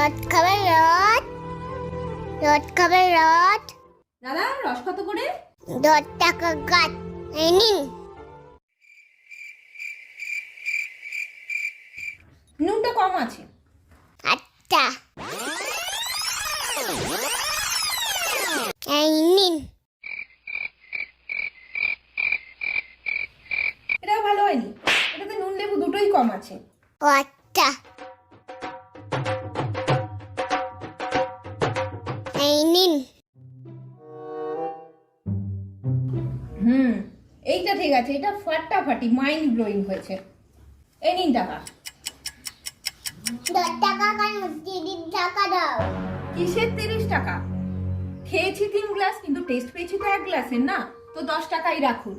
Rod খাবে rod, rod খাবে rod. দাদা রস কত করে? 10 টাকা গাছ। এই নিন। নুনটা কম আছে। আচ্ছা, এই নিন। এটাও ভালো হয়নি, এটাতে নুন লেবু দুটোই কম আছে। ও আচ্ছা, এই নিন। এইটা ঠিক আছে, এটা ফাটাফাটি মাইন্ড ব্লোয়িং হয়েছে। এই নিন টাকা। 10 টাকা কেন? 30 টাকা দাও। কিসের 30 টাকা? খেয়েছি 3 গ্লাস, কিন্তু টেস্ট পেয়েছি তো 1 গ্লাসের না, তো 10 টাকাই রাখুন।